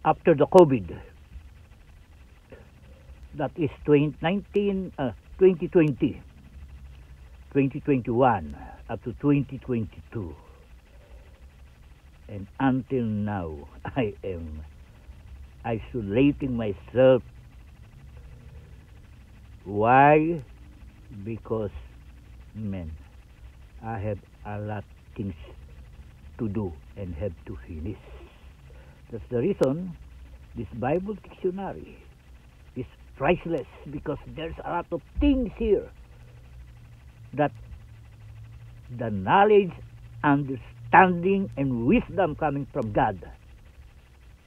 after the COVID, that is 2019, 2020, 2021, up to 2022. And until now, I am isolating myself. Why? Because, man, I have a lot of things to do and have to finish. That's the reason this Bible dictionary is priceless, because there's a lot of things here that the knowledge, understanding, and wisdom coming from God.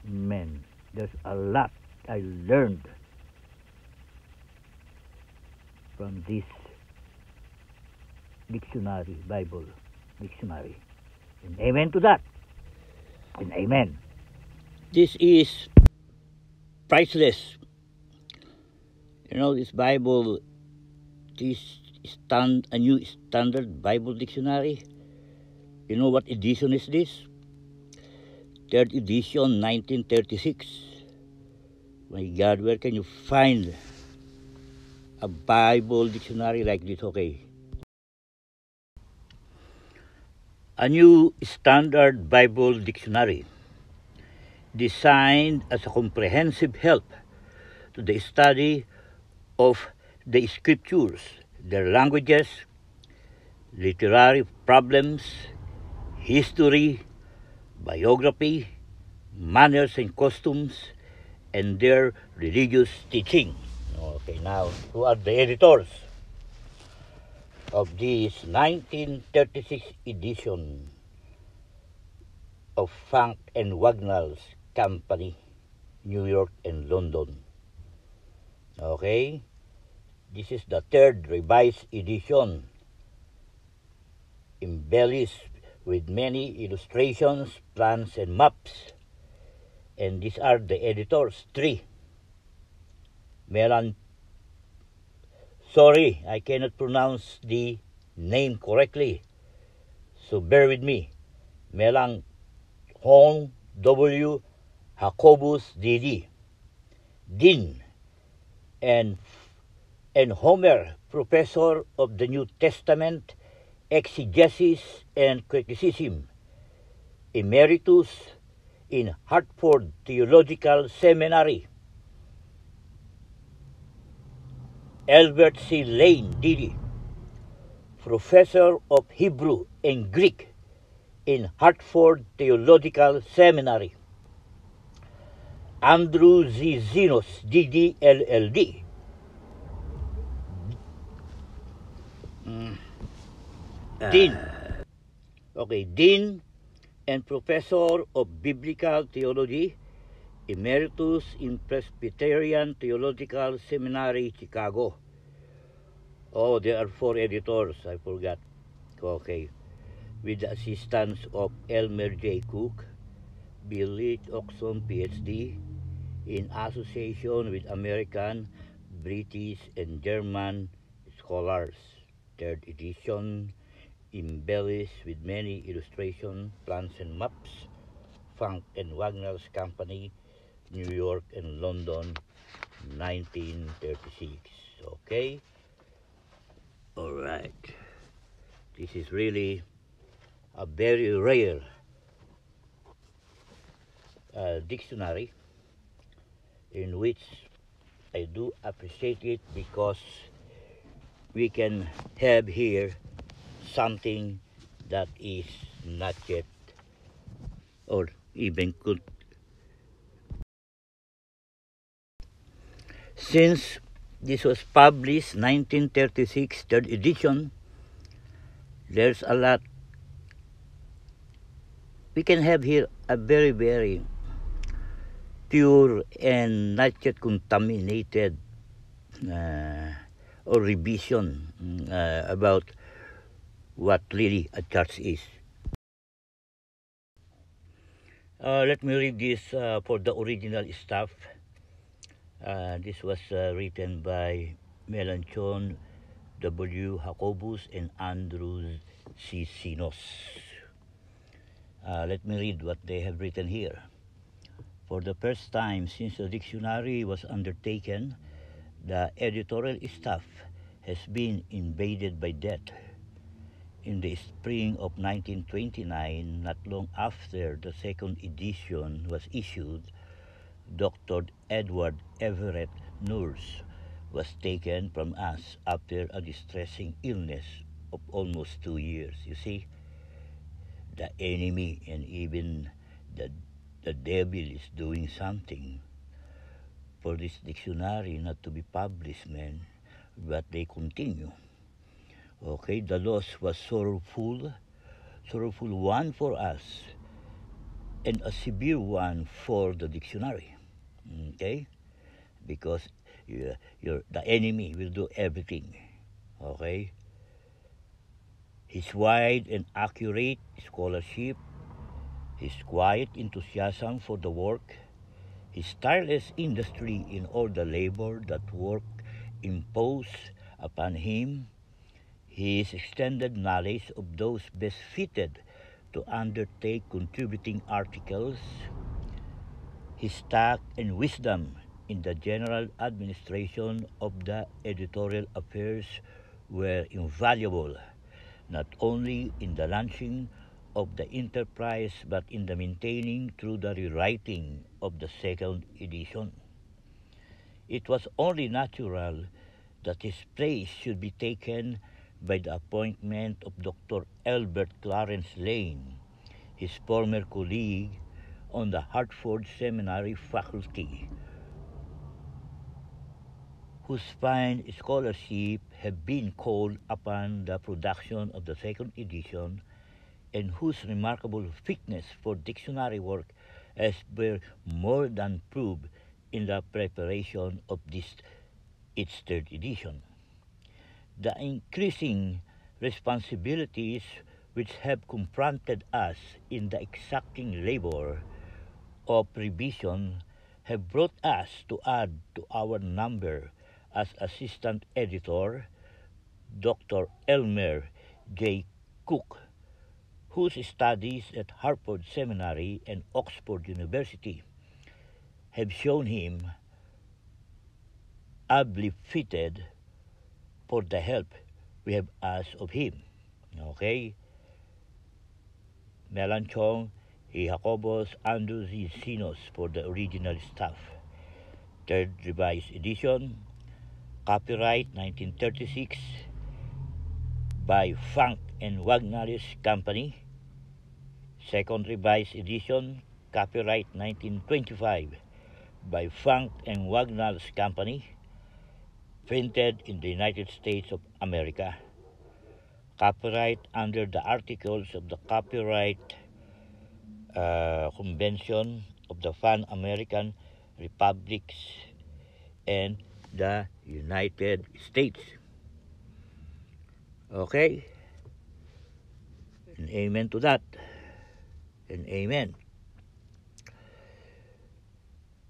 Man, there's a lot I learned from this dictionary, Bible dictionary. And amen to that. And amen. This is priceless. You know, this Bible, this a new standard Bible dictionary. You know what edition is this? Third edition, 1936. My God, where can you find a Bible dictionary like this? Okay. A new standard Bible dictionary, designed as a comprehensive help to the study of the scriptures, their languages, literary problems, history, biography, manners and customs, and their religious teaching. Okay, now, who are the editors of this 1936 edition of Funk and Wagnalls Company, New York and London? Okay, this is the third revised edition, embellished with many illustrations, plans, and maps. And these are the editors, three. Sorry, I cannot pronounce the name correctly, so bear with me. Melanchthon W. Jacobus D.D. Dean, and Homer, Professor of the New Testament, Exegesis and Criticism, Emeritus in Hartford Theological Seminary. Albert C. Lane, D.D., Professor of Hebrew and Greek in Hartford Theological Seminary. Andrew Z. Zenos, D.D., LLD, Dean and Professor of Biblical Theology, Emeritus in Presbyterian Theological Seminary, Chicago. Oh, there are 4 editors, I forgot. Okay. With the assistance of Elmer J. Cook, Bill H. Oxon, PhD, in association with American, British, and German scholars. Third edition, embellished with many illustrations, plans, and maps. Funk and Wagnalls Company, New York and London, 1936. Okay? All right. This is really a very rare dictionary, in which I do appreciate it, because we can have here something that is not yet, or even could. Since this was published 1936, third edition, there's a lot. We can have here a very, very pure and not yet contaminated or revision about what really a church is. Let me read this for the original stuff. This was written by Melanchthon W. Jacobus and Andrew C. Zenos. Let me read what they have written here. For the first time since the dictionary was undertaken, the editorial staff has been invaded by debt. In the spring of 1929, not long after the second edition was issued, Dr. Edward Everett Nurse was taken from us after a distressing illness of almost 2 years. You see, the enemy and even the devil is doing something for this dictionary not to be published, man, but they continue. Okay, the loss was sorrowful one for us and a severe one for the dictionary. Okay, because the enemy will do everything. Okay, his wide and accurate scholarship, his quiet enthusiasm for the work, his tireless industry in all the labor that work imposed upon him, his extended knowledge of those best fitted to undertake contributing articles, his tact and wisdom in the general administration of the editorial affairs were invaluable, not only in the launching of the enterprise but in the maintaining through the rewriting of the second edition. It was only natural that his place should be taken by the appointment of Dr. Albert Clarence Lane, his former colleague on the Hartford Seminary faculty, whose fine scholarship have been called upon the production of the second edition and whose remarkable fitness for dictionary work has been more than proved in the preparation of its third edition. The increasing responsibilities which have confronted us in the exacting labor of revision have brought us to add to our number as assistant editor Dr. Elmer J. Cook, whose studies at Hartford Seminary and Oxford University have shown him ably fitted for the help we have asked of him. Okay? Melanchthon, Jacobus, Andrews, and Sinos for the original stuff. Third revised edition, copyright 1936 by Funk and Wagnalls Company. Second revised edition, copyright 1925 by Funk and Wagnalls Company, printed in the United States of America. Copyright under the Articles of the Copyright Convention of the Pan-American Republics and the United States. Okay? And amen to that. And amen.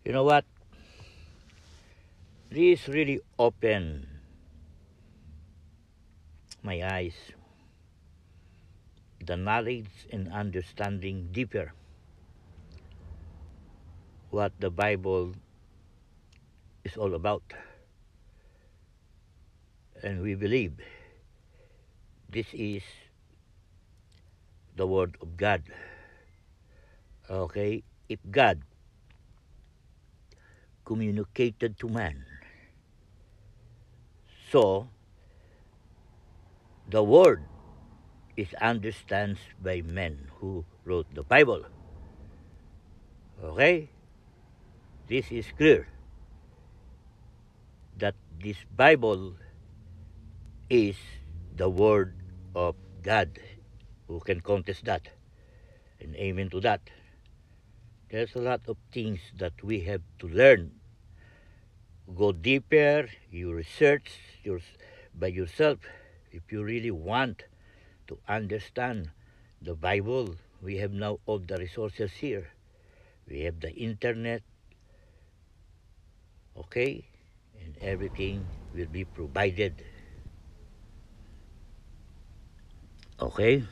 You know what? This really opened my eyes, the knowledge and understanding deeper what the Bible is all about. And we believe this is the Word of God. Okay? If God communicated to man, so the Word is understood by men who wrote the Bible. Okay? This is clear that this Bible is the Word of God. Who can contest that? And amen to that. There's a lot of things that we have to learn. Go deeper, you research by yourself. If you really want to understand the Bible, we have now all the resources here. We have the internet, okay? And everything will be provided. Okay?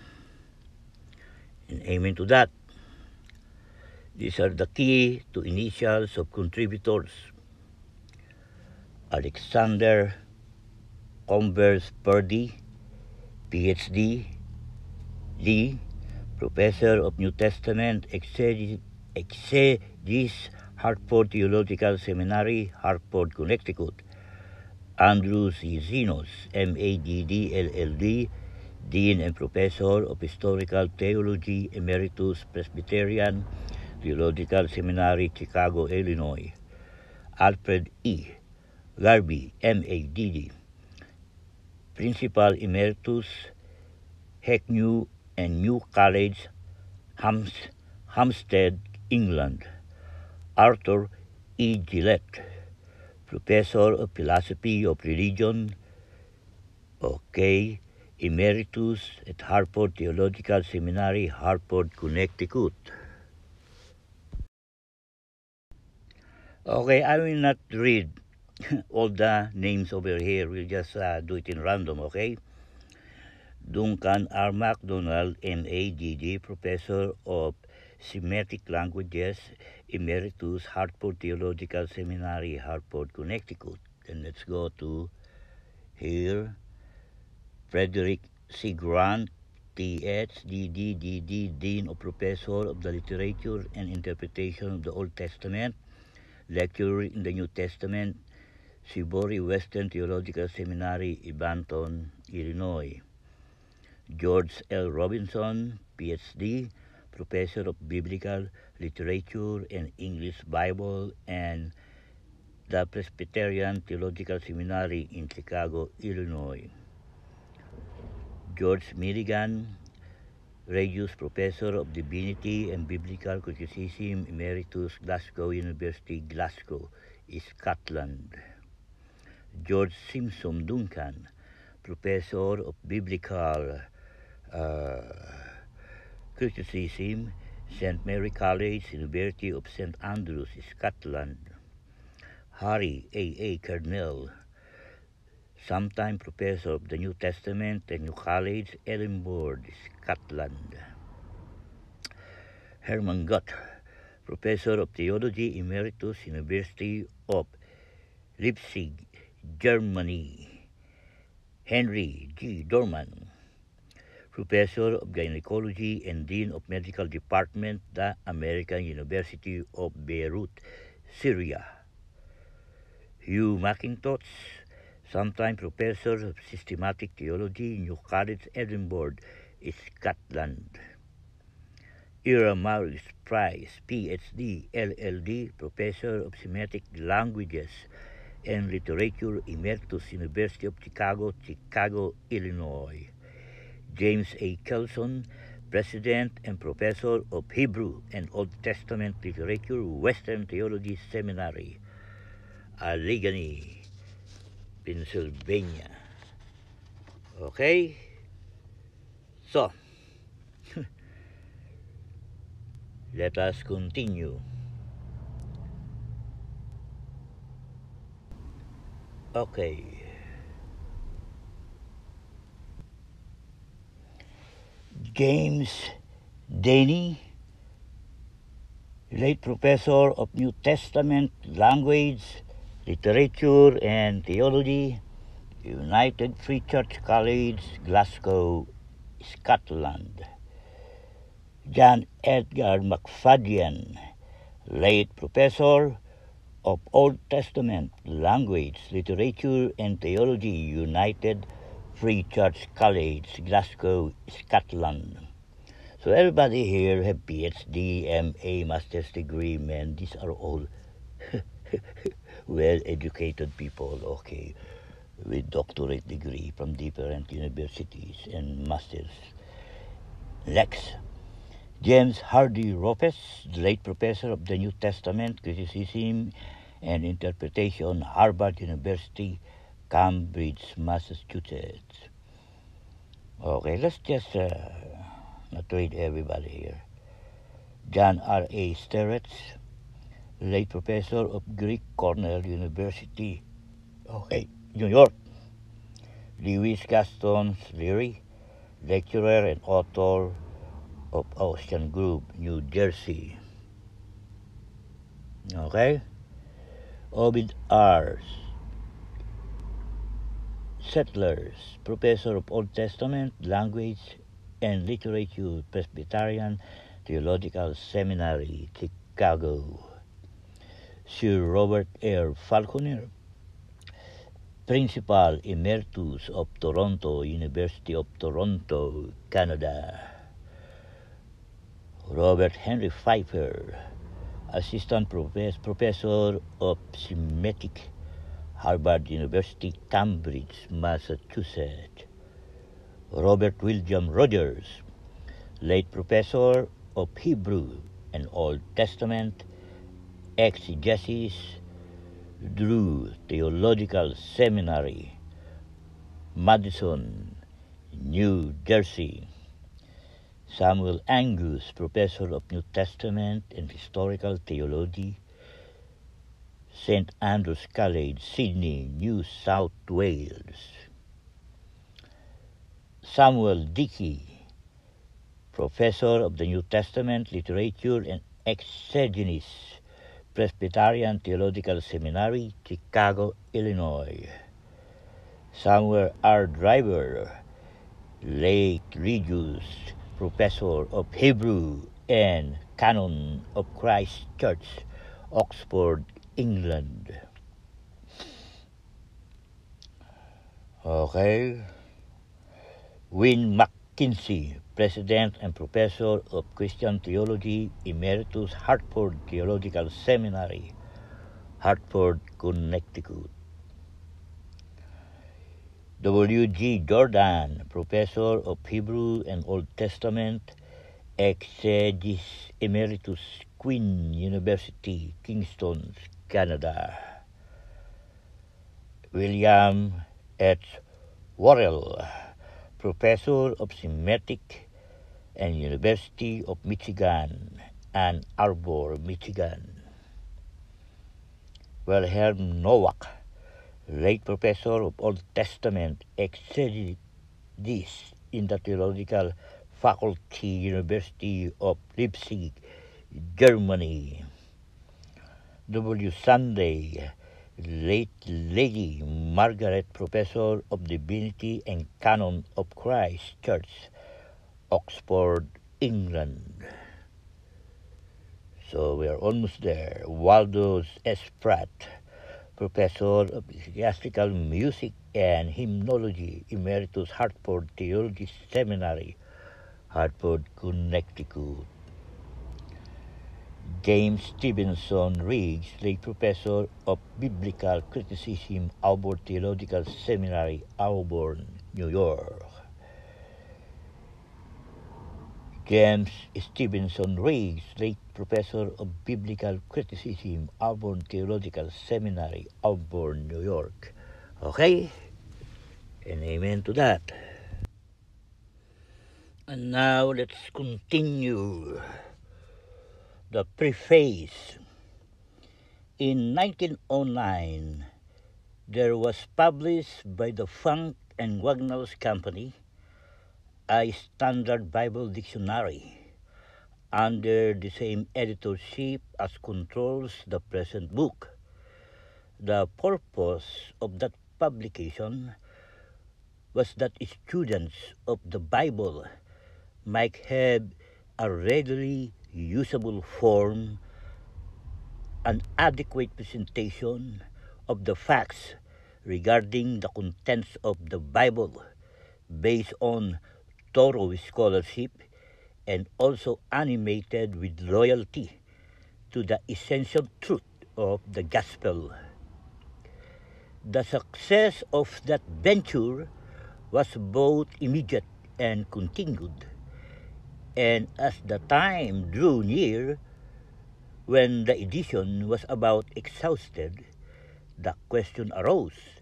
And amen to that. These are the key to initials of contributors. Alexander Converse Purdy, PhD, D, Professor of New Testament Exegesis, Hartford Theological Seminary, Hartford, Connecticut. Andrew C. Zinos, MADD, LLD, Dean and Professor of Historical Theology, Emeritus Presbyterian Theological Seminary, Chicago, Illinois. Alfred E. Garvey, MADD, Principal Emeritus, Hackney and New College, Hampstead, England. Arthur E. Gillette, Professor of Philosophy of Religion, Emeritus at Hartford Theological Seminary, Hartford, Connecticut. Okay, I will not read all the names over here. We'll just do it in random, okay? Duncan R. MacDonald, MADD, Professor of Semitic Languages, Emeritus, Hartford Theological Seminary, Hartford, Connecticut. And let's go to here. Frederick C. Grant, Th.D.D., Dean of Professor of the Literature and Interpretation of the Old Testament, Lecturer in the New Testament, Sibori Western Theological Seminary, Evanston, Illinois. George L. Robinson, Ph.D., Professor of Biblical Literature and English Bible and the Presbyterian Theological Seminary in Chicago, Illinois. George Milligan, Regius Professor of Divinity and Biblical Criticism, Emeritus, Glasgow University, Glasgow, Scotland. George Simpson Duncan, Professor of Biblical Criticism, St. Mary College, University of St. Andrews, Scotland. Harry A. Kernell, sometime Professor of the New Testament at New College, Edinburgh, Scotland. Hermann Gott, Professor of Theology, Emeritus, University of Leipzig, Germany. Henry G. Dorman, Professor of Gynecology and Dean of Medical Department, the American University of Beirut, Syria. Hugh McIntosh, sometime Professor of Systematic Theology, New College, Edinburgh, Scotland. Ira Maurice Price, Ph.D., LLD, Professor of Semitic Languages and Literature, Emeritus, University of Chicago, Chicago, Illinois. James A. Kelson, President and Professor of Hebrew and Old Testament Literature, Western Theology Seminary, Allegheny, Pennsylvania. Okay? So, let us continue. Okay. James Denny, late Professor of New Testament Language, Literature and Theology, United Free Church College, Glasgow, Scotland. John Edgar McFadden, late Professor of Old Testament Language, Literature and Theology, United Free Church College, Glasgow, Scotland. So everybody here have PhD, MA, master's degree, man. These are all well-educated people, okay, with doctorate degree from different universities and masters. Next, James Hardy Ropes, late Professor of the New Testament Criticism and Interpretation, Harvard University, Cambridge, Massachusetts. Okay, let's just not read everybody here. John R. A. Sterretz, late Professor of Greek, Cornell University, New York. Lewis Gaston Leary, lecturer and author of Ocean Group, New Jersey. Okay? Ovid R. Settlers, Professor of Old Testament, Language and Literature, Presbyterian Theological Seminary, Chicago. Sir Robert R. Falconer, Principal Emeritus of Toronto, University of Toronto, Canada. Robert Henry Pfeiffer, Assistant Professor of Semitic, Harvard University, Cambridge, Massachusetts. Robert William Rogers, late Professor of Hebrew and Old Testament Exegesis, Drew Theological Seminary, Madison, New Jersey. Samuel Angus, Professor of New Testament and Historical Theology, St. Andrews College, Sydney, New South Wales. Samuel Dickey, Professor of the New Testament, Literature and Exegesis, Presbyterian Theological Seminary, Chicago, Illinois. Samuel R. Driver, late Regius, Professor of Hebrew and Canon of Christ Church, Oxford, England. Okay. Win McKinsey, President and Professor of Christian Theology, Emeritus, Hartford Theological Seminary, Hartford, Connecticut. W.G. Jordan, Professor of Hebrew and Old Testament, Exegesis Emeritus, Queen University, Kingston, Canada. William H. Worrell, Professor of Semitic and University of Michigan, Ann Arbor, Michigan. Wilhelm Nowak, late Professor of Old Testament Exegesis in the Theological Faculty, University of Leipzig, Germany. W. Sunday, late Lady Margaret, Professor of Divinity and Canon of Christ Church, Oxford, England. So we are almost there. Waldo S. Pratt, Professor of Ecclesiastical Music and Hymnology, Emeritus, Hartford Theology Seminary, Hartford, Connecticut. James Stevenson Riggs, late Professor of Biblical Criticism, Auburn Theological Seminary, Auburn, New York. James Stevenson Riggs, late Professor of Biblical Criticism, Auburn Theological Seminary, Auburn, New York. Okay? And amen to that. And now let's continue. The preface. In 1909, there was published by the Funk and Wagnalls Company a Standard Bible Dictionary under the same editorship as controls the present book. The purpose of that publication was that students of the Bible might have a readily usable form, an adequate presentation of the facts regarding the contents of the Bible based on thorough scholarship and also animated with loyalty to the essential truth of the gospel. The success of that venture was both immediate and continued, and as the time drew near when the edition was about exhausted, the question arose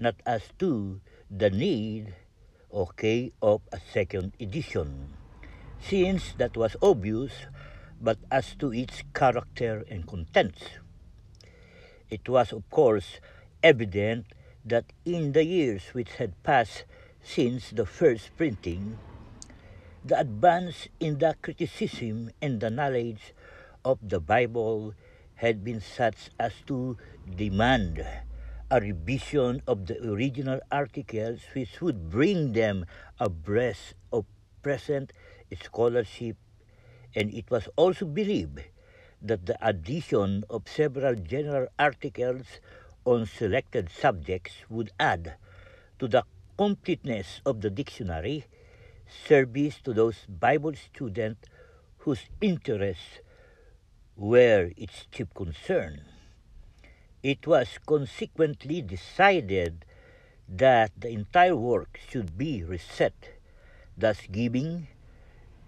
not as to the need of a second edition, since that was obvious, but as to its character and contents. It was, of course, evident that in the years which had passed since the first printing, the advance in the criticism and the knowledge of the Bible had been such as to demand a revision of the original articles which would bring them abreast of present scholarship, and it was also believed that the addition of several general articles on selected subjects would add to the completeness of the dictionary, service to those Bible students whose interests were its chief concern. It was consequently decided that the entire work should be reset, thus giving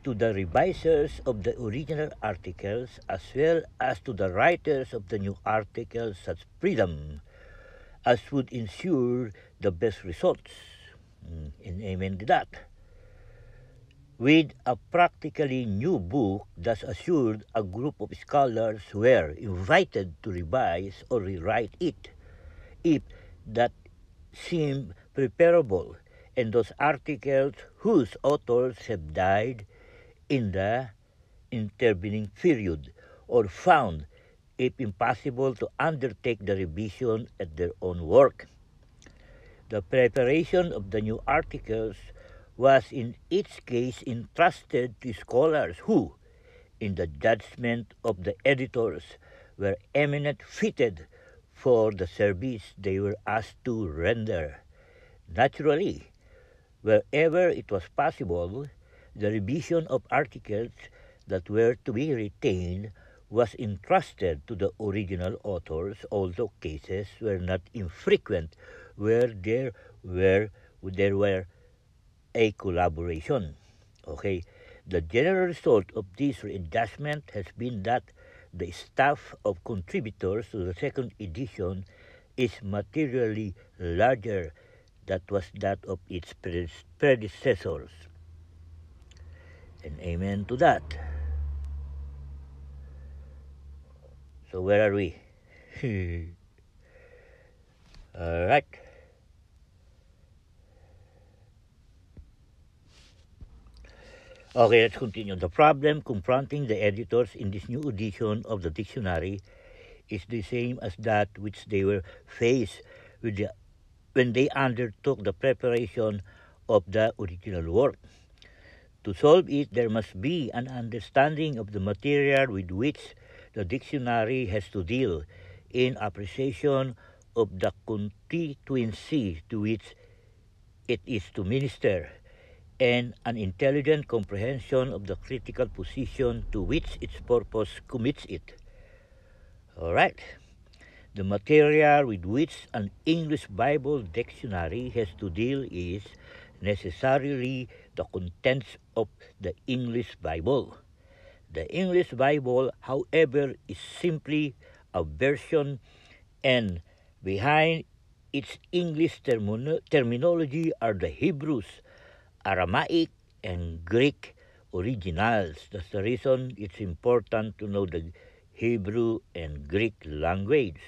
to the revisers of the original articles as well as to the writers of the new articles such freedom as would ensure the best results. And amen to that. With a practically new book thus assured, a group of scholars were invited to revise or rewrite it, if that seemed preferable, and those articles whose authors have died in the intervening period, or found it impossible to undertake the revision at their own work. The preparation of the new articles was in each case entrusted to scholars who, in the judgment of the editors, were eminently fitted for the service they were asked to render. Naturally, wherever it was possible, the revision of articles that were to be retained was entrusted to the original authors, although cases were not infrequent where there were a collaboration. Okay, the general result of this readjustment has been that the staff of contributors to the second edition is materially larger than was that of its predecessors. And amen to that. So where are we? All right. Okay, let's continue. The problem confronting the editors in this new edition of the dictionary is the same as that which they were faced with when they undertook the preparation of the original work. To solve it, there must be an understanding of the material with which the dictionary has to deal in appreciation of the constituency to which it is to minister, and an intelligent comprehension of the critical position to which its purpose commits it. All right. The material with which an English Bible dictionary has to deal is necessarily the contents of the English Bible. The English Bible, however, is simply a version, and behind its English terminology are the Hebrews, Aramaic, and Greek originals. That's the reason it's important to know the Hebrew and Greek language.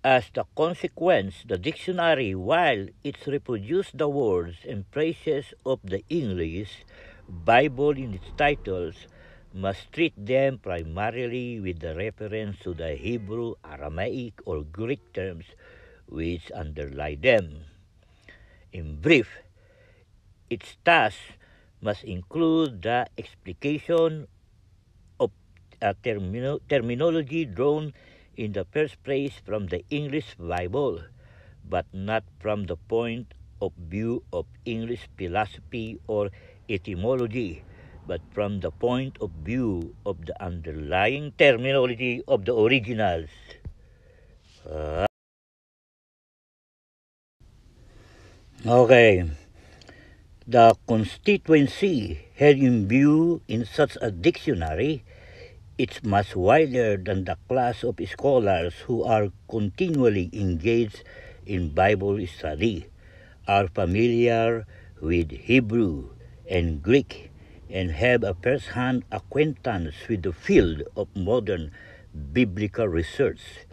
As the consequence, the dictionary, while it reproduces the words and phrases of the English Bible in its titles, must treat them primarily with the reference to the Hebrew, Aramaic, or Greek terms which underlie them. In brief, its task must include the explication of a terminology drawn in the first place from the English Bible, but not from the point of view of English philosophy or etymology, but from the point of view of the underlying terminology of the originals. Okay. The constituency held in view in such a dictionary is much wider than the class of scholars who are continually engaged in Bible study, are familiar with Hebrew and Greek, and have a first-hand acquaintance with the field of modern biblical research.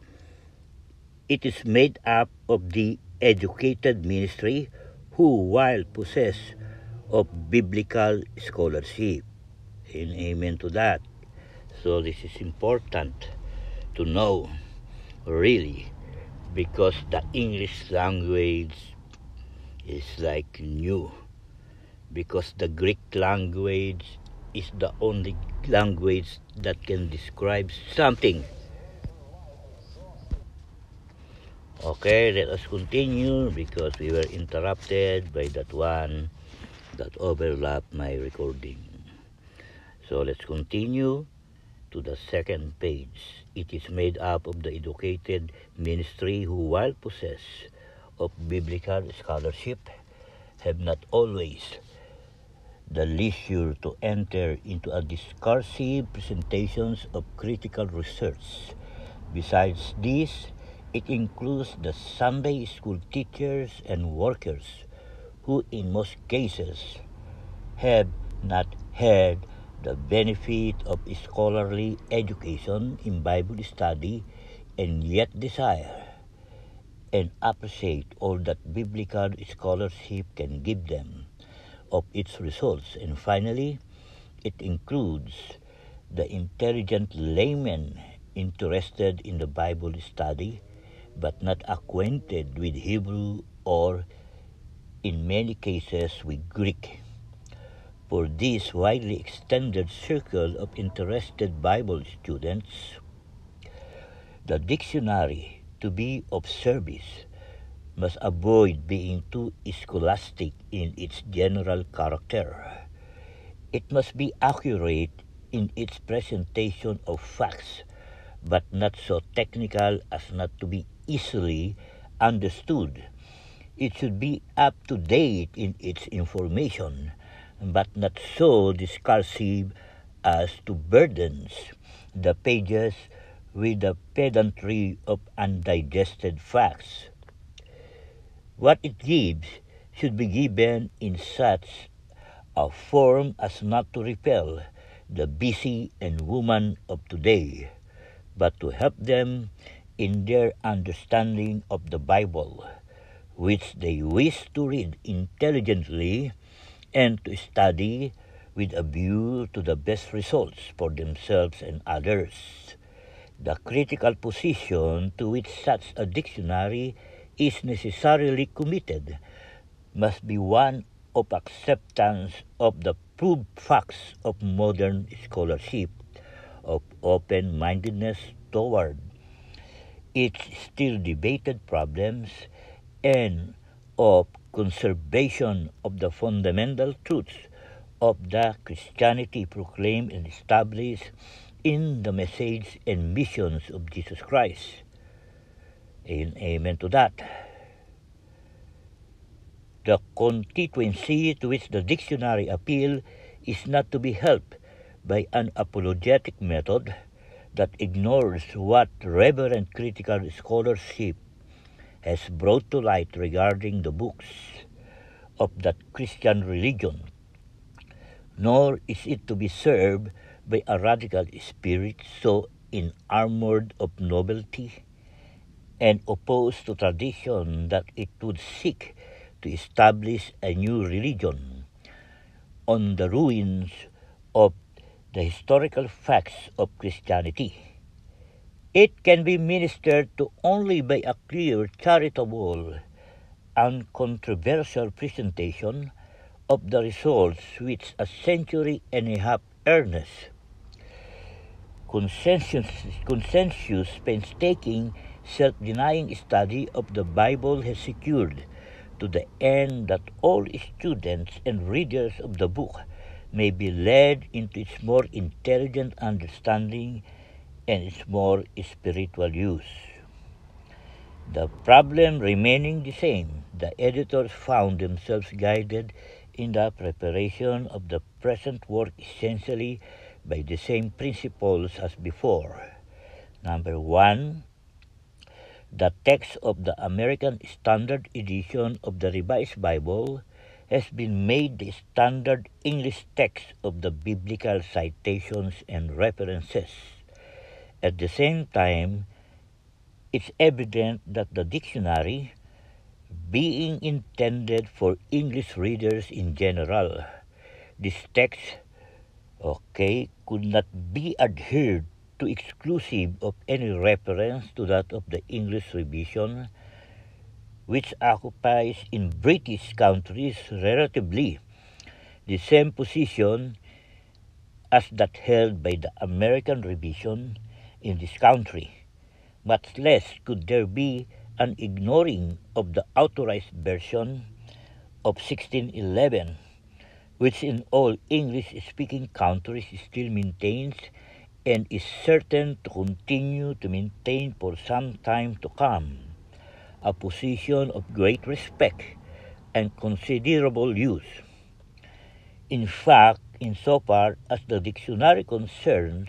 It is made up of the educated ministry who, while possessed of biblical scholarship, and amen to that. So this is important. to know, really, because the English language is like new, because the Greek language is the only language that can describe something. Okay, let us continue because we were interrupted by that one that overlapped my recording. So let's continue to the second page. It is made up of the educated ministry who, while possessed of biblical scholarship, have not always the leisure to enter into a discursive presentations of critical research. Besides this, it includes the Sunday school teachers and workers who in most cases have not had the benefit of scholarly education in Bible study and yet desire and appreciate all that biblical scholarship can give them of its results. And finally, it includes the intelligent layman interested in the Bible study but not acquainted with Hebrew or, in many cases, with Greek. For this widely extended circle of interested Bible students, the dictionary, to be of service, must avoid being too scholastic in its general character. It must be accurate in its presentation of facts, but not so technical as not to be easily understood. It should be up to date in its information, but not so discursive as to burden the pages with the pedantry of undigested facts. What it gives should be given in such a form as not to repel the busy and woman of today, but to help them in their understanding of the Bible, which they wish to read intelligently and to study with a view to the best results for themselves and others. The critical position to which such a dictionary is necessarily committed must be one of acceptance of the proved facts of modern scholarship, of open-mindedness toward its still debated problems, and of conservation of the fundamental truths of the Christianity proclaimed and established in the message and missions of Jesus Christ. And amen to that. The constituency to which the dictionary appeal is not to be helped by an apologetic method that ignores what reverent critical scholarship has brought to light regarding the books of that Christian religion, nor is it to be served by a radical spirit so enarmored of novelty and opposed to tradition that it would seek to establish a new religion on the ruins of the historical facts of Christianity. It can be ministered to only by a clear, charitable, uncontroversial presentation of the results which a century and a half earnest, conscientious, painstaking, self-denying study of the Bible has secured, to the end that all students and readers of the book may be led into its more intelligent understanding and its more spiritual use. The problem remaining the same, the editors found themselves guided in the preparation of the present work essentially by the same principles as before. Number one, the text of the American Standard Edition of the Revised Bible has been made the standard English text of the biblical citations and references. At the same time, it's evident that the dictionary, being intended for English readers in general, this text, could not be adhered too exclusive of any reference to that of the English revision, which occupies in British countries relatively the same position as that held by the American revision in this country. Much less could there be an ignoring of the authorized version of 1611, which in all English-speaking countries still maintains and is certain to continue to maintain for some time to come a position of great respect and considerable use. In fact, insofar as the dictionary concerns,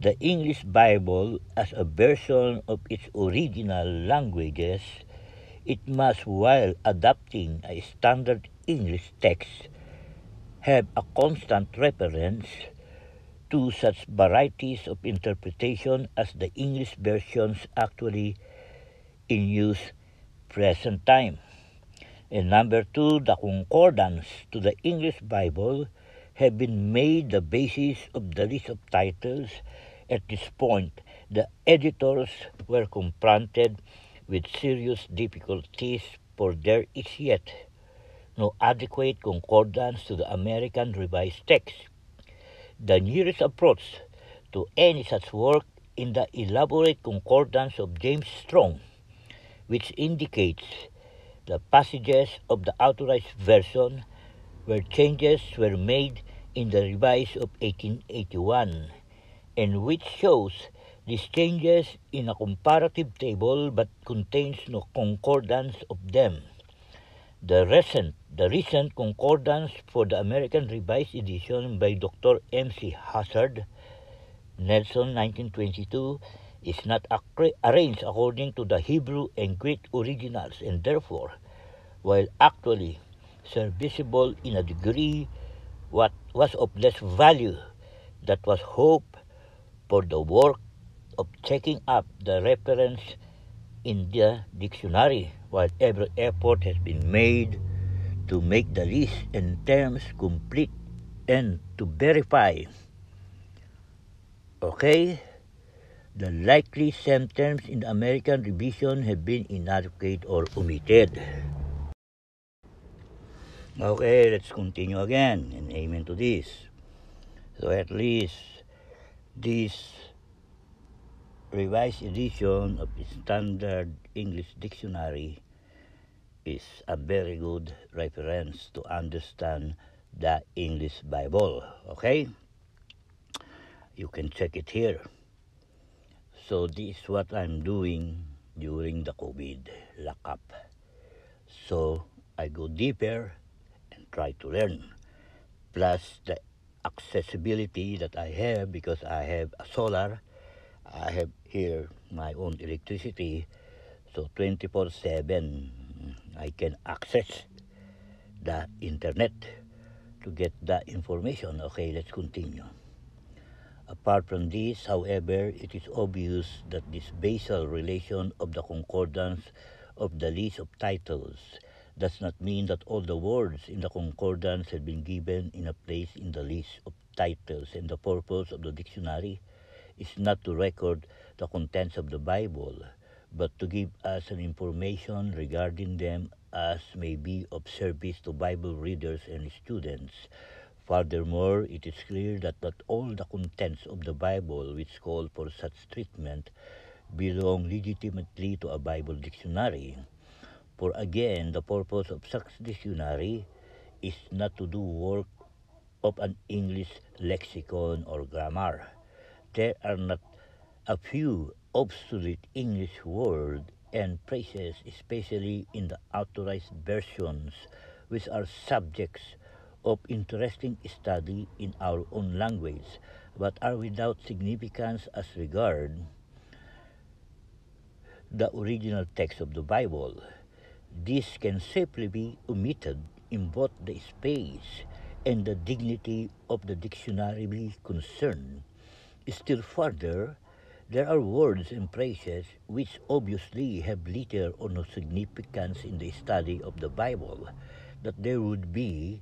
the English Bible as a version of its original languages, it must, while adopting a standard English text, have a constant reference to such varieties of interpretation as the English versions actually in use present time. And number two, the concordance to the English Bible have been made the basis of the list of titles. At this point, the editors were confronted with serious difficulties, for there is yet no adequate concordance to the American Revised Text. The nearest approach to any such work in the elaborate concordance of James Strong, which indicates the passages of the authorized version where changes were made in the Revised of 1881, and which shows these changes in a comparative table but contains no concordance of them. The recent concordance for the American Revised Edition by Dr. M.C. Hazard, Nelson, 1922, is not arranged according to the Hebrew and Greek originals, and therefore, while actually serviceable in a degree what was of less value, that was hoped for the work of checking up the reference in the dictionary, while every effort has been made to make the list and terms complete and to verify, the likely same terms in the American revision have been inadequate or omitted. Okay, let's continue again, and amen to this. So at least this revised edition of the Standard English Dictionary is a very good reference to understand the English Bible, okay? You can check it here. So this is what I'm doing during the COVID lockup. So I go deeper and try to learn. Plus the accessibility that I have, because I have a solar, I have here my own electricity, so 24/7 I can access the internet to get the information. Okay, let's continue. Apart from this, however, it is obvious that this basal relation of the concordance of the list of titles does not mean that all the words in the concordance have been given in a place in the list of titles, and the purpose of the dictionary is not to record the contents of the Bible, but to give us an information regarding them as may be of service to Bible readers and students. Furthermore, it is clear that not all the contents of the Bible which call for such treatment belong legitimately to a Bible dictionary. For again, the purpose of such dictionary is not to do work of an English lexicon or grammar. There are not a few obsolete English words and phrases, especially in the authorized versions, which are subjects of interesting study in our own language, but are without significance as regard the original text of the Bible. This can safely be omitted in both the space and the dignity of the dictionary concerned. Still further, there are words and phrases which obviously have little or no significance in the study of the Bible, that there would be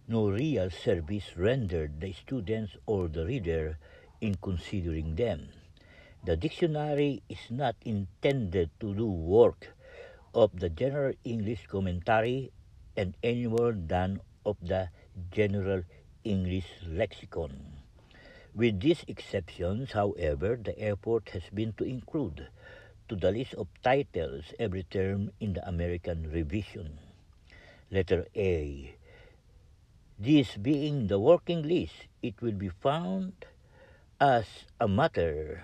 no real service rendered the students or the reader in considering them. The dictionary is not intended to do work of the general English commentary and any more than of the general English lexicon. With these exceptions, however, the effort has been to include to the list of titles every term in the American revision. Letter A. This being the working list, it will be found as a matter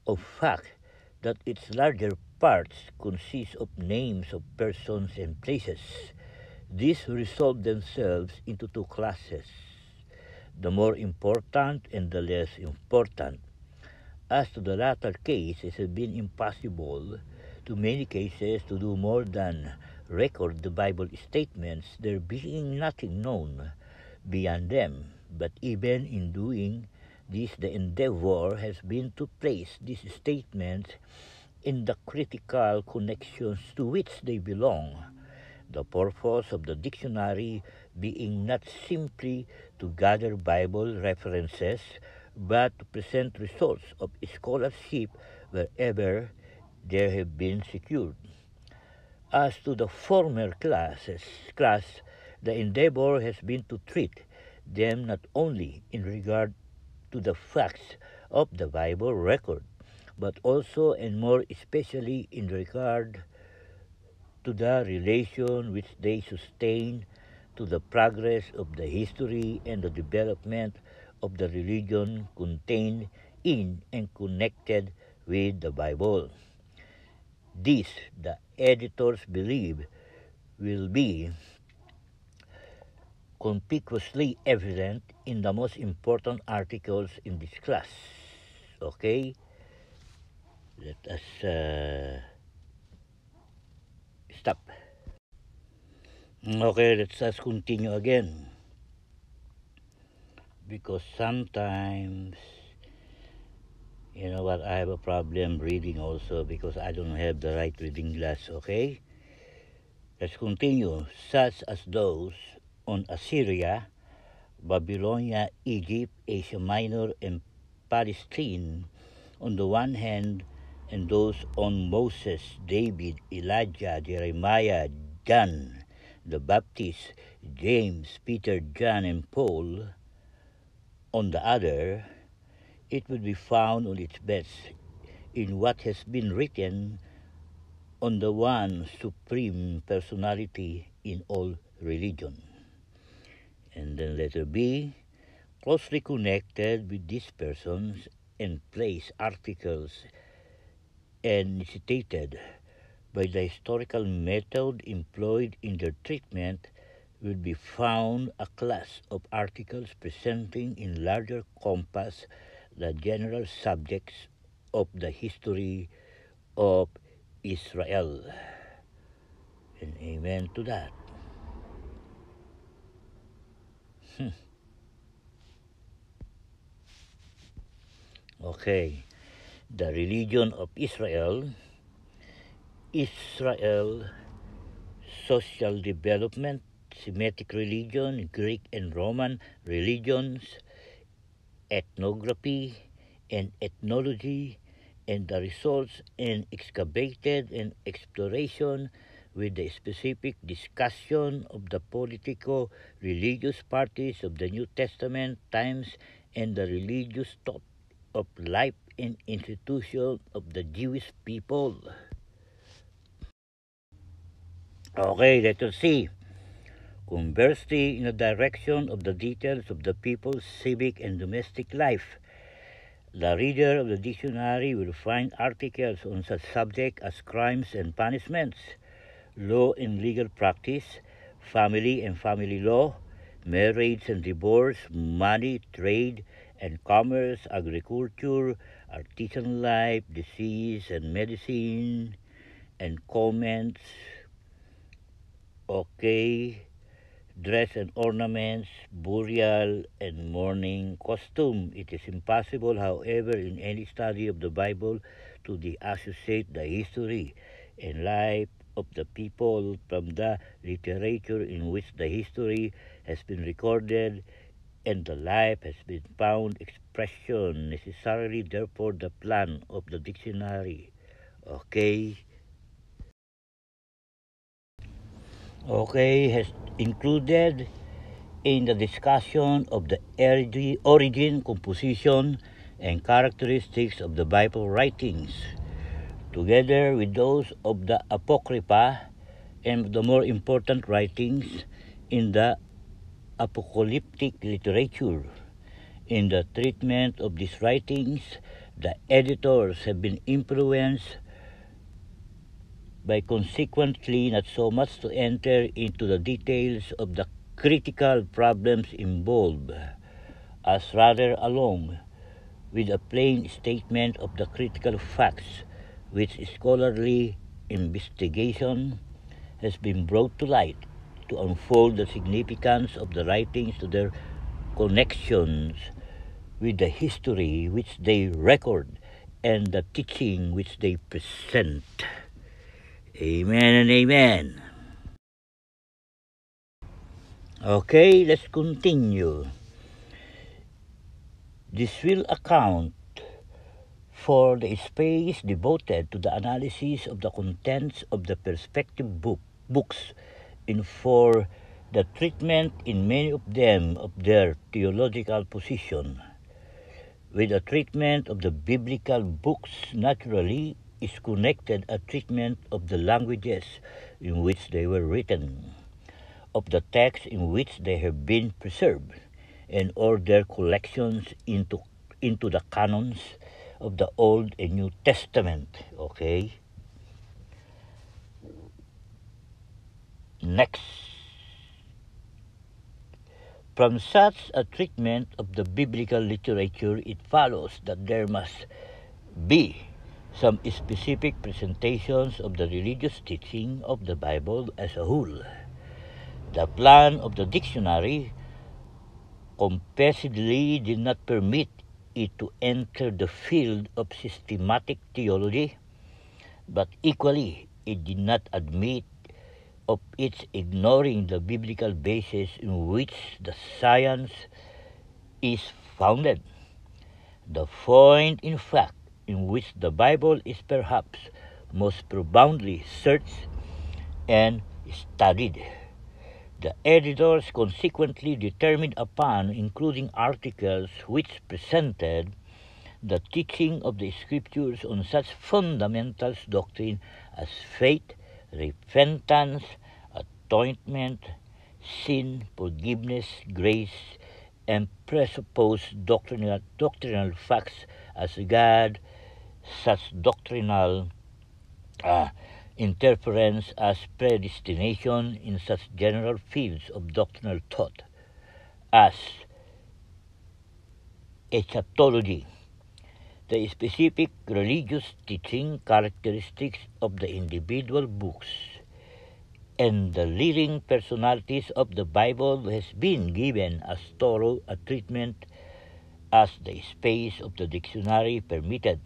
of fact that its larger parts consist of names of persons and places. These resolve themselves into two classes, the more important and the less important. As to the latter case, it has been impossible to many cases to do more than record the Bible statements, there being nothing known beyond them. But even in doing this, the endeavor has been to place these statements in the critical connections to which they belong. The purpose of the dictionary being not simply to gather Bible references, but to present results of scholarship wherever they have been secured. As to the former class, the endeavor has been to treat them not only in regard to the facts of the Bible record, but also and more especially in regard to the relation which they sustain to the progress of the history and the development of the religion contained in and connected with the Bible. This, the editors believe, will be conspicuously evident in the most important articles in this class. Okay? Let us stop. Okay, let's us continue again. Because sometimes, you know what, I have a problem reading also because I don't have the right reading glass, okay? Let's continue. Such as those on Assyria, Babylonia, Egypt, Asia Minor, and Palestine on the one hand, and those on Moses, David, Elijah, Jeremiah, John the Baptist, James, Peter, John, and Paul on the other, it will be found on its best in what has been written on the one supreme personality in all religion. And then letter B, closely connected with these persons and place articles and necessitated by the historical method employed in their treatment will be found a class of articles presenting in larger compass the general subjects of the history of Israel. And amen to that. Okay, the religion of Israel, social development, Semitic religion, Greek and Roman religions, ethnography and ethnology, and the results in excavated and exploration with the specific discussion of the politico-religious parties of the New Testament times and the religious thought of life and institution of the Jewish people. Okay, let us see. Conversely, in the direction of the details of the people's civic and domestic life, the reader of the dictionary will find articles on such subjects as crimes and punishments, law and legal practice, family and family law, marriage and divorce, money, trade and commerce, agriculture, artisan life, disease and medicine, and comments. Okay, dress and ornaments, burial and mourning costume. It is impossible, however, in any study of the Bible to deassociate the history and life of the people from the literature in which the history has been recorded and the life has been found expression necessarily, therefore the plan of the dictionary. Okay, has included in the discussion of the origin, composition, and characteristics of the Bible writings, together with those of the Apocrypha and the more important writings in the apocalyptic literature. In the treatment of these writings, the editors have been influenced by consequently not so much to enter into the details of the critical problems involved, as rather along with a plain statement of the critical facts which scholarly investigation has been brought to light to unfold the significance of the writings to their connections with the history which they record and the teaching which they present. Amen and amen. Okay, let's continue. This will account for the space devoted to the analysis of the contents of the perspective books and for the treatment in many of them of their theological position. With the treatment of the biblical books, naturally, is connected a treatment of the languages in which they were written, of the texts in which they have been preserved, and or their collections into the canons of the Old and New Testament. Okay? Next. From such a treatment of the biblical literature, it follows that there must be some specific presentations of the religious teaching of the Bible as a whole. The plan of the dictionary confessedly did not permit it to enter the field of systematic theology, but equally it did not admit of its ignoring the biblical basis in which the science is founded. The point, in fact, in which the Bible is perhaps most profoundly searched and studied. The editors consequently determined upon including articles which presented the teaching of the Scriptures on such fundamental doctrine as faith, repentance, atonement, sin, forgiveness, grace, and presupposed doctrinal facts as regard such doctrinal interference as predestination in such general fields of doctrinal thought as eschatology, the specific religious teaching characteristics of the individual books, and the leading personalities of the Bible has been given as thorough a treatment as the space of the dictionary permitted.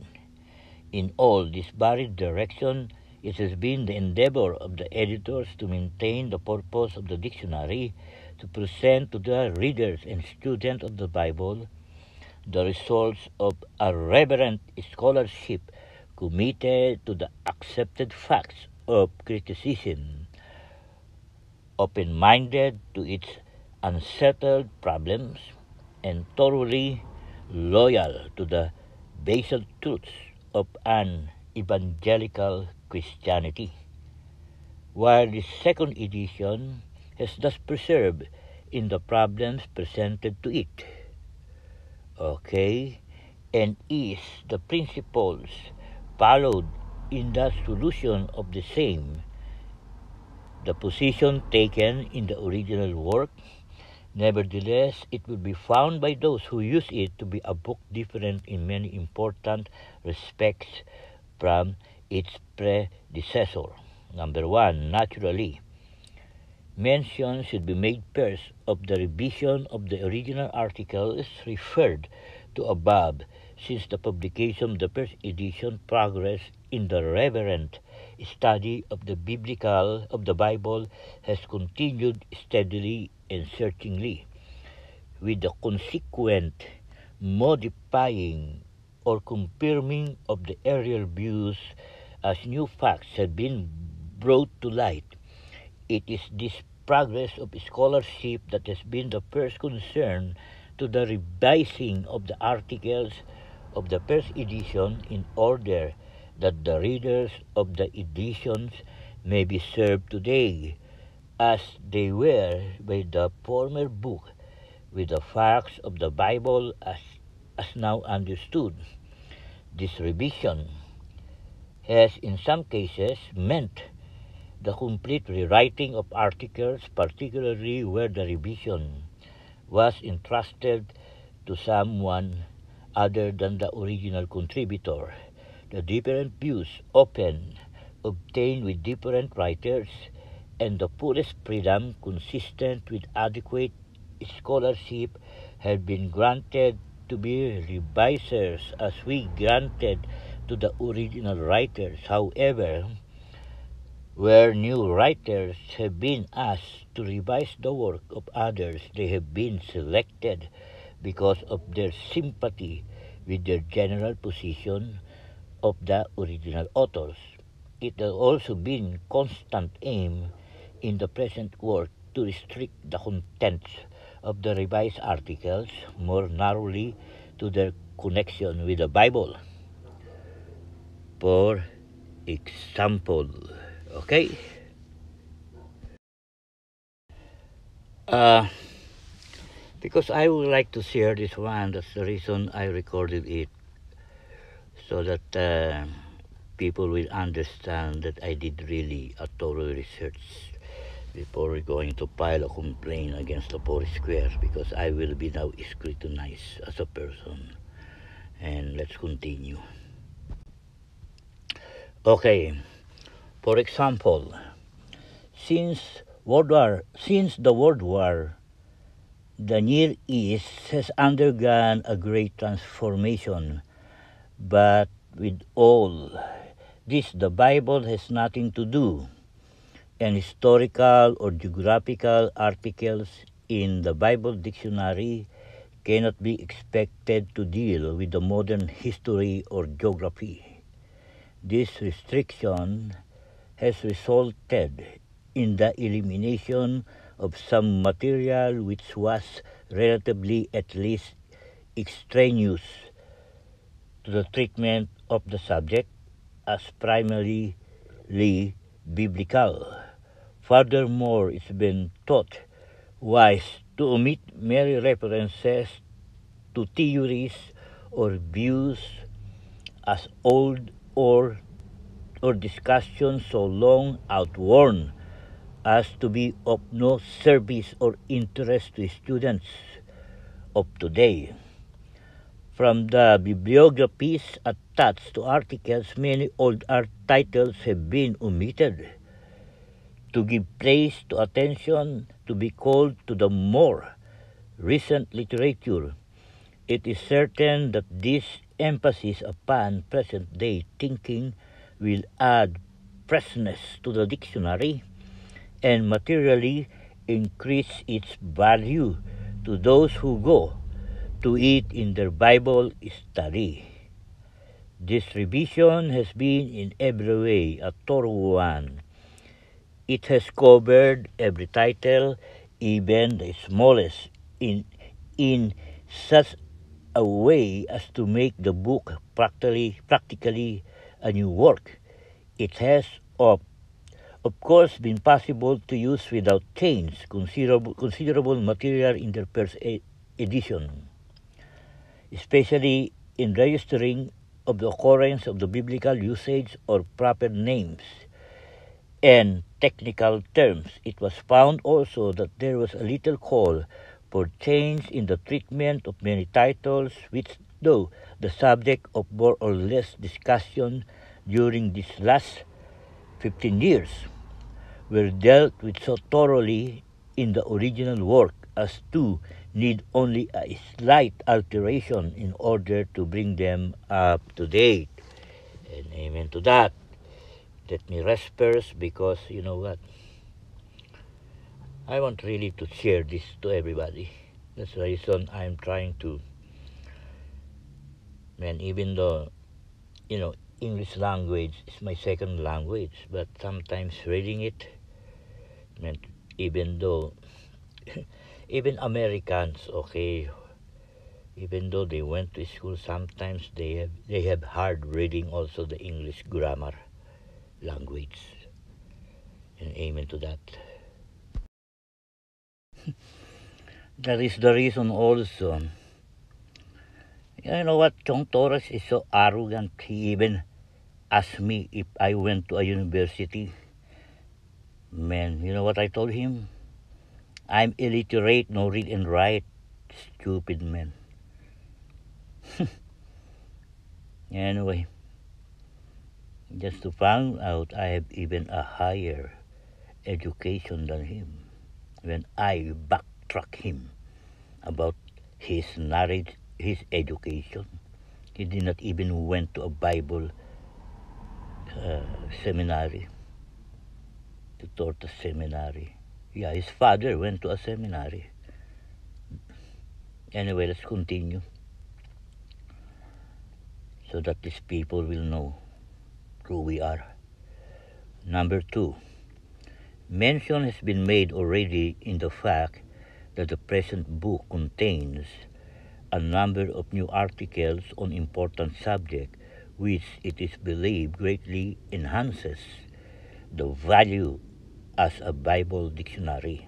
In all this varied direction, it has been the endeavor of the editors to maintain the purpose of the dictionary, to present to the readers and students of the Bible the results of a reverent scholarship committed to the accepted facts of criticism, open-minded to its unsettled problems, and thoroughly loyal to the basal truths of an evangelical Christianity, while the second edition has thus persevered in the problems presented to it. Okay, and is the principles followed in the solution of the same, the position taken in the original work. Nevertheless, it will be found by those who use it to be a book different in many important respects from its predecessor. Number one, naturally, mention should be made first of the revision of the original articles referred to above, since the publication of the first edition progress in the reverent study of the Bible has continued steadily and searchingly. with the consequent modifying or confirming of the earlier views as new facts have been brought to light. It is this progress of scholarship that has been the first concern to the revising of the articles of the first edition in order that the readers of the editions may be served today as they were by the former book with the facts of the Bible as now understood. This revision has in some cases meant the complete rewriting of articles, particularly where the revision was entrusted to someone other than the original contributor. The different views often obtained with different writers and the fullest freedom consistent with adequate scholarship have been granted to be revisers as we granted to the original writers. However, where new writers have been asked to revise the work of others, they have been selected because of their sympathy with the general position of the original authors. It has also been constant aim in the present work to restrict the contents of the revised articles more narrowly to their connection with the Bible. For example, okay? Because I would like to share this one, that's the reason I recorded it, so that people will understand that I did really a thorough research before we're going to file a complaint against the Four Square, because I will be now scrutinized as a person. And let's continue. Okay, for example, since the World War, the Near East has undergone a great transformation, but with all this, the Bible has nothing to do, and historical or geographical articles in the Bible dictionary cannot be expected to deal with the modern history or geography. This restriction has resulted in the elimination of some material which was relatively at least extraneous to the treatment of the subject as primarily biblical. Furthermore, it's been thought wise to omit mere references to theories or views as old or discussions so long outworn as to be of no service or interest to students of today. From the bibliographies attached to articles, many old art titles have been omitted to give place to attention to be called to the more recent literature. It is certain that this emphasis upon present-day thinking will add freshness to the dictionary and materially increase its value to those who go to it in their Bible study. This revision has been in every way a thorough one. It has covered every title, even the smallest, in such a way as to make the book practically a new work. It has of course been possible to use without change considerable material in their first edition, especially in registering of the occurrence of the biblical usage or proper names and technical terms. It was found also that there was a little call for change in the treatment of many titles, which, though the subject of more or less discussion during these last 15 years, were dealt with so thoroughly in the original work as to need only a slight alteration in order to bring them up to date. And amen to that. Let me rest first, because you know what? I want really to share this to everybody. That's the reason I'm trying to, man, even though, English language is my second language, but sometimes reading it, man, even though, even Americans, okay, even though they went to school, sometimes they have hard reading also the English grammar language. And amen to that. That is the reason also. You know what? Chong Torres is so arrogant. He even asked me if I went to a university. Man, you know what I told him? I'm illiterate, no read and write. Stupid man. Anyway, just to find out I have even a higher education than him. When I backtrack him about his knowledge, his education, he did not even went to a Bible seminary, to taught a seminary. Yeah, his father went to a seminary. Anyway, let's continue so that these people will know who we are. Number 2, mention has been made already in the fact that the present book contains a number of new articles on important subjects which it is believed greatly enhances the value as a Bible dictionary.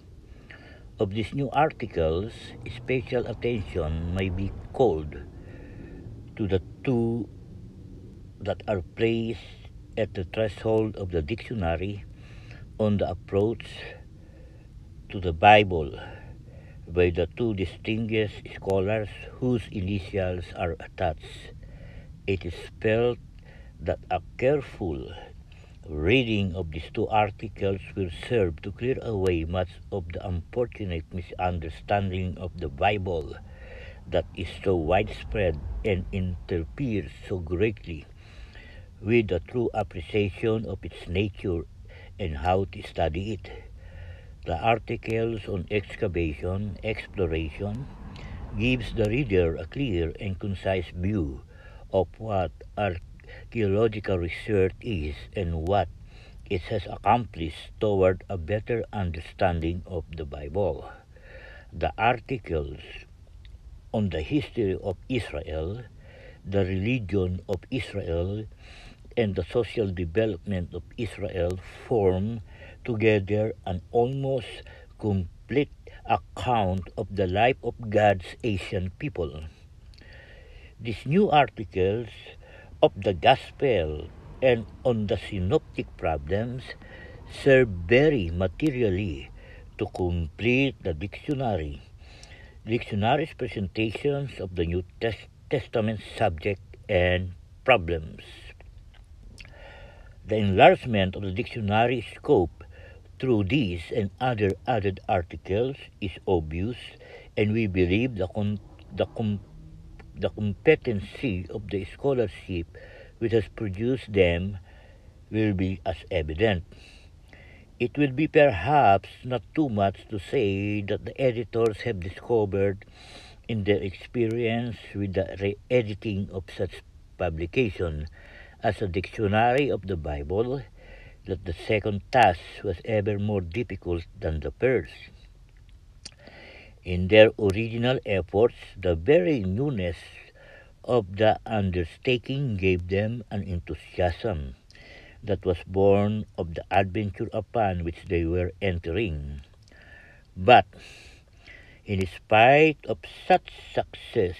Of these new articles, special attention may be called to the two that are placed at the threshold of the dictionary on the approach to the Bible by the two distinguished scholars whose initials are attached. It is felt that a careful reading of these two articles will serve to clear away much of the unfortunate misunderstanding of the Bible that is so widespread and interferes so greatly with the true appreciation of its nature and how to study it. The articles on excavation, exploration, gives the reader a clear and concise view of what archaeological research is and what it has accomplished toward a better understanding of the Bible. The articles on the history of Israel, the religion of Israel, and the social development of Israel form together an almost complete account of the life of God's Asian people. These new articles of the Gospel and on the synoptic problems serve very materially to complete the dictionary's presentations of the New Testament subject and problems. The enlargement of the dictionary scope through these and other added articles is obvious, and we believe the competency of the scholarship which has produced them will be as evident. It will be perhaps not too much to say that the editors have discovered in their experience with the re-editing of such publication as a dictionary of the Bible that the second task was ever more difficult than the first. In their original efforts, the very newness of the undertaking gave them an enthusiasm that was born of the adventure upon which they were entering. But, in spite of such success,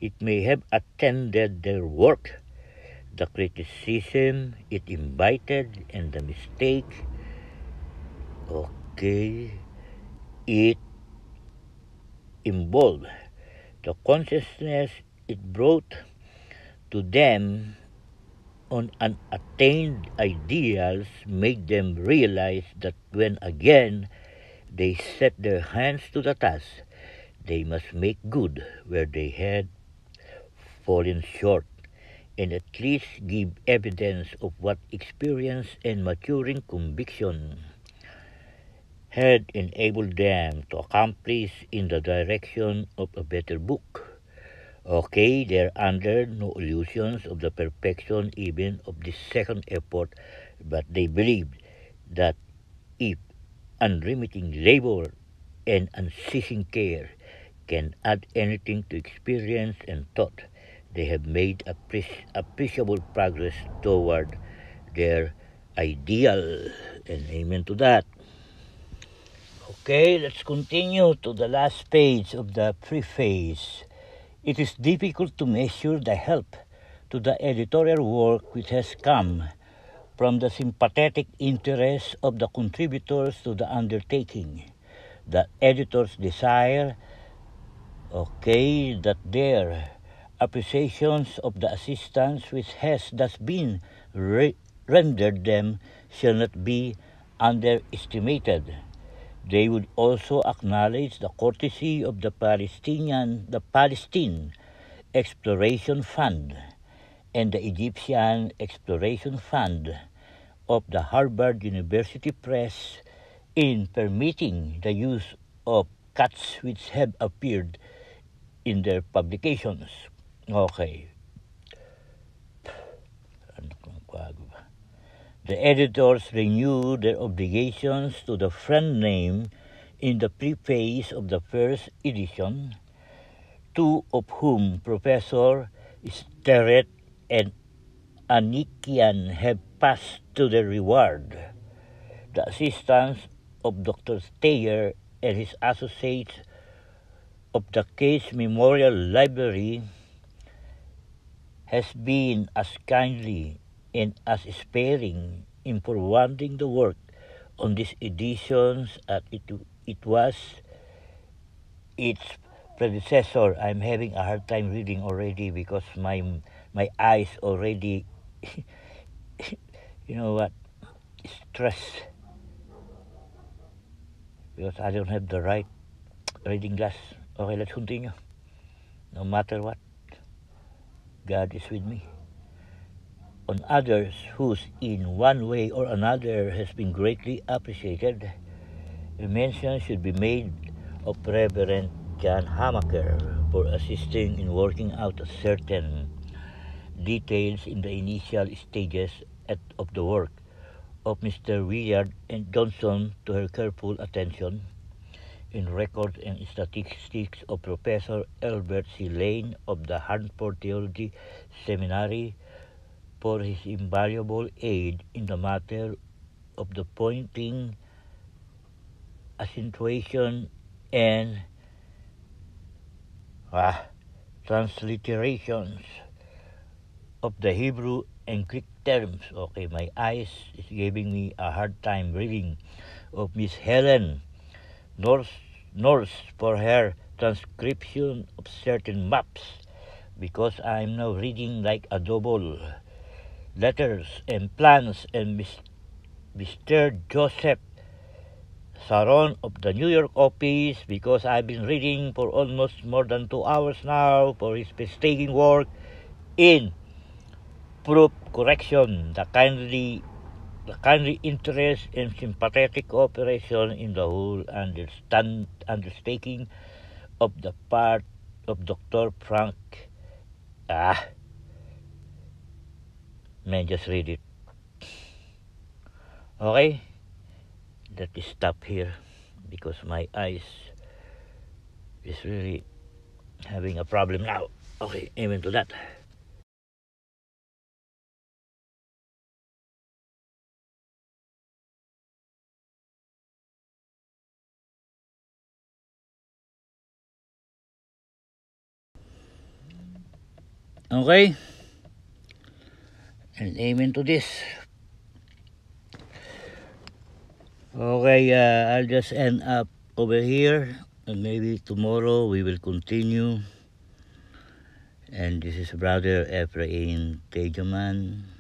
it may have attended their work. The criticism it invited and the mistake, it involved. The consciousness it brought to them on unattained ideals made them realize that when again they set their hands to the task, they must make good where they had fallen short, and at least give evidence of what experience and maturing conviction had enabled them to accomplish in the direction of a better book. Okay, they're under no illusions of the perfection even of this second effort, but they believed that if unremitting labor and unceasing care can add anything to experience and thought, they have made appreciable progress toward their ideal. And amen to that. Okay, let's continue to the last page of the preface. It is difficult to measure the help to the editorial work which has come from the sympathetic interest of the contributors to the undertaking. The editor's desire, that their appreciations of the assistance which has thus been rendered them shall not be underestimated. They would also acknowledge the courtesy of the Palestine Exploration Fund and the Egyptian Exploration Fund of the Harvard University Press in permitting the use of cuts which have appeared in their publications. Okay. The editors renew their obligations to the friend name in the preface of the first edition, two of whom, Professor Sterrett and Anikian, have passed to the reward. The assistance of Dr. Steyer and his associates of the Case Memorial Library has been as kindly and as sparing in forwarding the work on these editions as it was its predecessor. I'm having a hard time reading already because my eyes already stress, because I don't have the right reading glass. Okay, let's continue. No matter what, God is with me. On others whose in one way or another has been greatly appreciated, a mention should be made of Reverend John Hamaker for assisting in working out certain details in the initial stages of the work, of Mr. Willard and Johnson to her careful attention in records and statistics of Professor Albert C. Lane of the Hartford Theology Seminary, for his invaluable aid in the matter of the pointing, accentuation, and transliterations of the Hebrew and Greek terms. Okay, my eyes is giving me a hard time reading. Of Miss Helen Norse for her transcription of certain maps, because I'm now reading like a double. Letters and plans, and Mr. Joseph Saron of the New York office, because I've been reading for almost more than 2 hours now for his painstaking work in proof correction, the kindly interest and sympathetic cooperation in the whole undertaking of the part of Dr. Frank. Just read it. Okay, let me stop here because my eyes is really having a problem now. Okay, amen to that. Okay, and amen to this. Okay, I'll just end up over here, and maybe tomorrow we will continue. And this is Brother Ephraim Tejaman.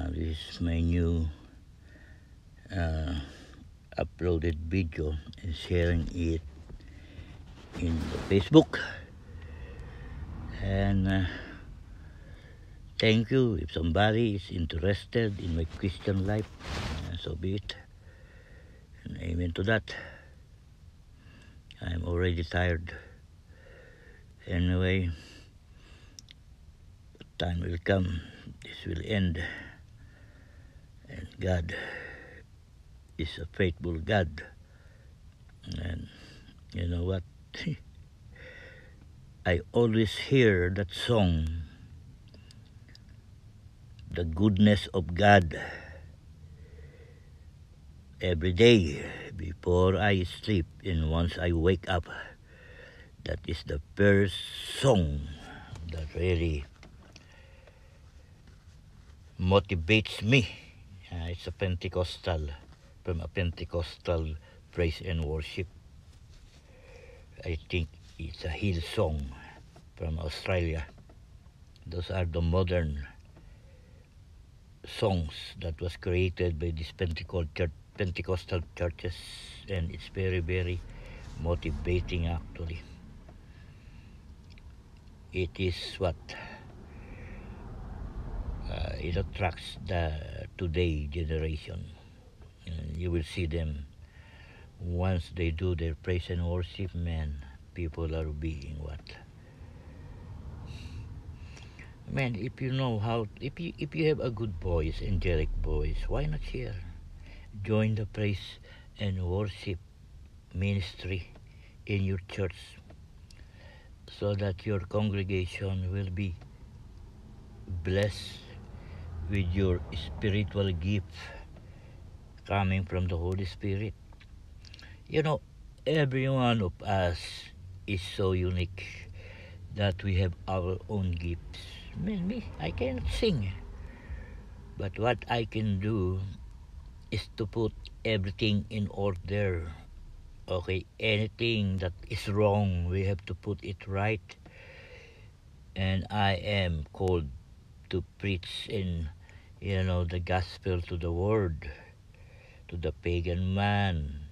This is my new uploaded video and sharing it in the Facebook. And thank you. If somebody is interested in my Christian life, so be it. And amen to that. I'm already tired. Anyway, time will come. This will end. And God is a faithful God. And you know what? I always hear that song, The Goodness of God, every day before I sleep and once I wake up. That is the first song that really motivates me. It's a Pentecostal, from a Pentecostal praise and worship. I think it's a hill song from Australia. Those are the modern songs that was created by these Pentecostal churches, and it's very, very motivating actually. It is what it attracts the today generation. You will see them once they do their praise and worship, man, people are being what? Man, if you know how, if you have a good voice, angelic voice, why not share? Join the praise and worship ministry in your church so that your congregation will be blessed with your spiritual gift coming from the Holy Spirit. You know, every one of us is so unique that we have our own gifts. Man, me, I cannot sing. But what I can do is to put everything in order. Okay, anything that is wrong, we have to put it right. And I am called to preach in, the gospel to the world, to the pagan man,